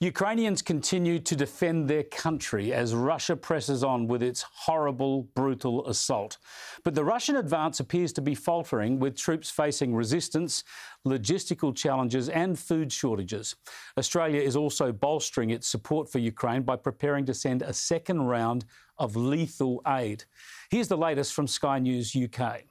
Ukrainians continue to defend their country as Russia presses on with its horrible, brutal assault. But the Russian advance appears to be faltering, with troops facing resistance, logistical challenges and food shortages. Australia is also bolstering its support for Ukraine by preparing to send a second round of lethal aid. Here's the latest from Sky News UK.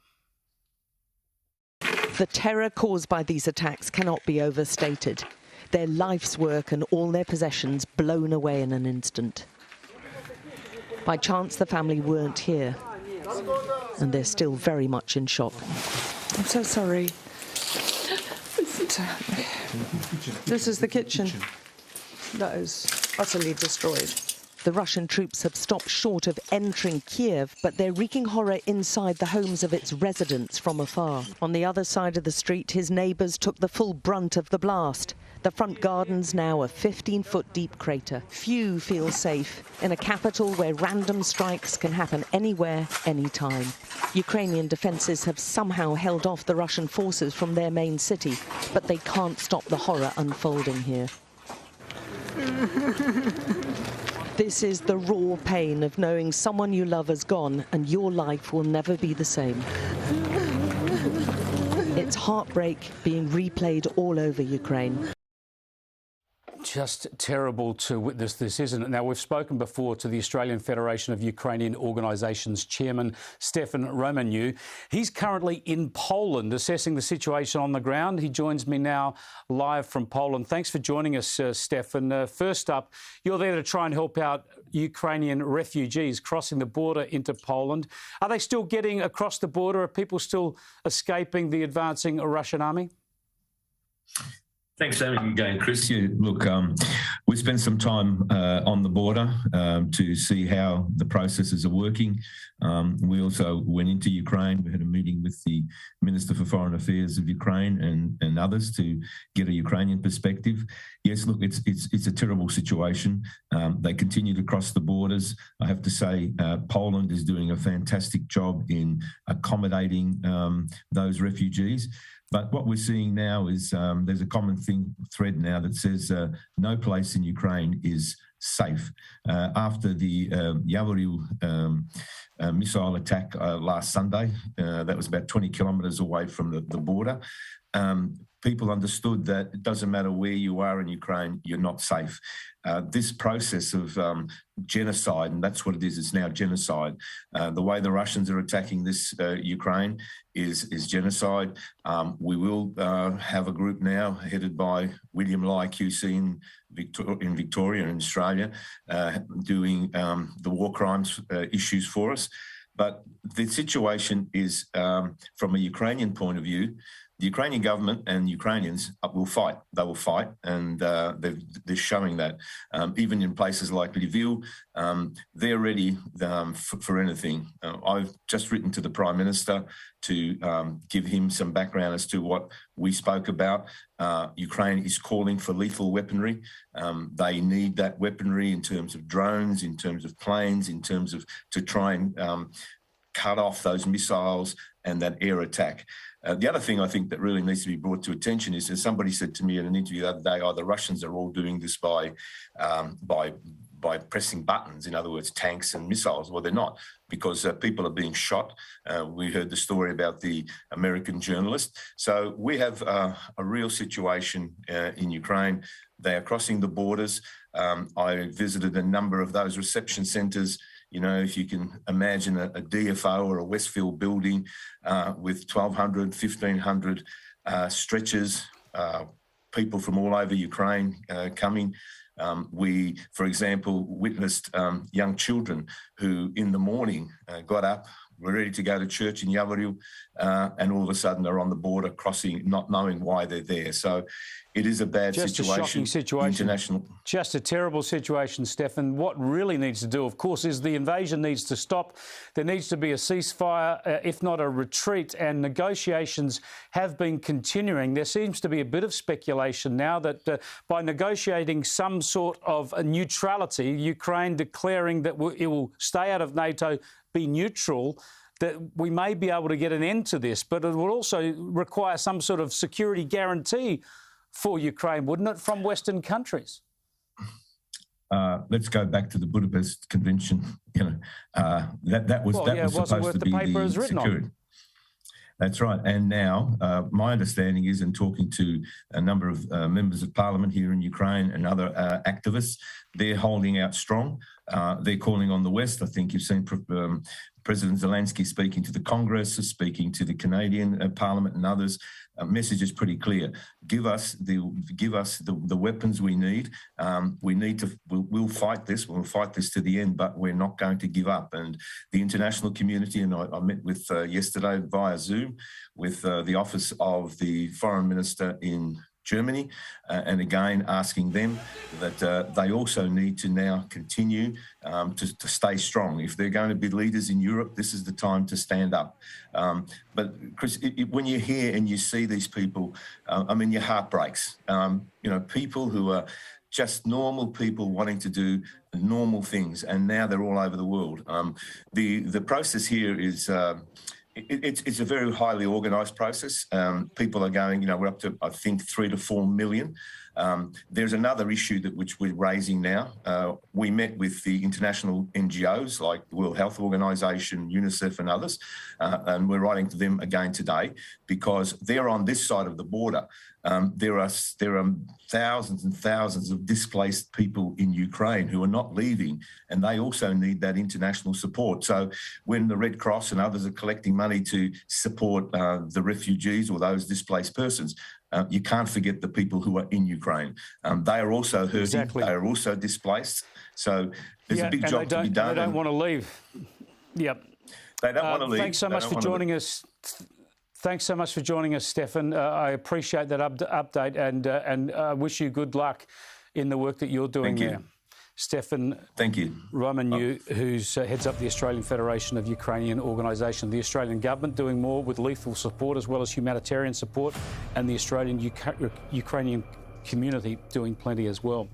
The terror caused by these attacks cannot be overstated. Their life's work and all their possessions blown away in an instant. By chance, the family weren't here, and they're still very much in shock. I'm so sorry. This is the kitchen. That is utterly destroyed. The Russian troops have stopped short of entering Kiev, but they're wreaking horror inside the homes of its residents from afar. On the other side of the street, his neighbours took the full brunt of the blast. The front garden's now a 15-foot deep crater. Few feel safe in a capital where random strikes can happen anywhere, anytime. Ukrainian defences have somehow held off the Russian forces from their main city, but they can't stop the horror unfolding here. This is the raw pain of knowing someone you love has gone and your life will never be the same. It's heartbreak being replayed all over Ukraine. Just terrible to witness this, isn't it? Now, we've spoken before to the Australian Federation of Ukrainian Organisations chairman, Stefan Romaniw. He's currently in Poland assessing the situation on the ground. He joins me now live from Poland. Thanks for joining us, Stefan. First up, you're there to try and help out Ukrainian refugees crossing the border into Poland. Are they still getting across the border? Are people still escaping the advancing Russian army? Thanks for having me again, Chris. Look, we spent some time on the border to see how the processes are working. We also went into Ukraine. We had a meeting with the Minister for Foreign Affairs of Ukraine and others to get a Ukrainian perspective. Yes, look, it's a terrible situation. They continue to cross the borders. I have to say, Poland is doing a fantastic job in accommodating those refugees. But what we're seeing now is there's a common thread now that says no place in Ukraine is safe. After the Yavoril missile attack last Sunday, that was about 20 kilometres away from the border, people understood that it doesn't matter where you are in Ukraine, you're not safe. This process of genocide, and that's what it is, it's now genocide. The way the Russians are attacking this Ukraine is genocide. We will have a group now headed by William Lai QC in Victoria and Australia doing the war crimes issues for us. But the situation is, from a Ukrainian point of view, the Ukrainian government and Ukrainians will fight. They will fight, and they're showing that. Even in places like Lviv, they're ready for anything. I've just written to the Prime Minister to give him some background as to what we spoke about. Ukraine is calling for lethal weaponry. They need that weaponry in terms of drones, in terms of planes, in terms of to try and cut off those missiles and that air attack. The other thing I think that really needs to be brought to attention is, as somebody said to me in an interview the other day, the Russians are all doing this by pressing buttons, in other words, tanks and missiles. Well, they're not, because people are being shot. We heard the story about the American journalist. So we have a real situation in Ukraine. They are crossing the borders. I visited a number of those reception centres. You know, if you can imagine a DFO or a Westfield building with 1,200, 1,500 stretchers, people from all over Ukraine coming. We, for example, witnessed young children who in the morning got up, were ready to go to church in Yavoril, and all of a sudden they're on the border crossing, not knowing why they're there. So it is a bad situation. Just a shocking situation. International. Just a terrible situation, Stefan. What really needs to do, of course, is the invasion needs to stop. There needs to be a ceasefire, if not a retreat, and negotiations have been continuing. There seems to be a bit of speculation now that by negotiating some sort of a neutrality, Ukraine declaring that it will stay out of NATO, be neutral, that we may be able to get an end to this. But it will also require some sort of security guarantee for Ukraine, wouldn't it, from Western countries? let's go back to the Budapest Convention. That was supposed to be the security. That's right. And now my understanding is, in talking to a number of members of parliament here in Ukraine and other activists, they're holding out strong. They're calling on the West. I think you've seen President Zelensky speaking to the Congress, speaking to the Canadian Parliament and others. Message is pretty clear. Give us the weapons we need. We'll fight this. We'll fight this to the end, but we're not going to give up. And the international community, and I met with yesterday via Zoom with the office of the Foreign Minister in Germany, and again asking them that they also need to now continue to stay strong. If they're going to be leaders in Europe, this is the time to stand up. But Chris, when you hear and you see these people, your heart breaks. People who are just normal people wanting to do normal things, and now they're all over the world. The process here is it's a very highly organised process. People are going, we're up to, I think, 3 to 4 million. There's another issue which we're raising now. We met with the international NGOs like the World Health Organization, UNICEF and others, and we're writing to them again today because they're on this side of the border. There are thousands and thousands of displaced people in Ukraine who are not leaving, and they also need that international support. So when the Red Cross and others are collecting money to support the refugees or those displaced persons, you can't forget the people who are in Ukraine. They are also hurting. Exactly. They are also displaced. So there's a big job to be done. They don't want to leave. Yep. They don't want to leave. Thanks so much for joining us. Thanks so much for joining us, Stefan. I appreciate that update and wish you good luck in the work that you're doing there. Stefan, thank you. Romaniw, who heads up the Australian Federation of Ukrainian Organisation, the Australian government doing more with lethal support as well as humanitarian support, and the Australian Ukrainian community doing plenty as well.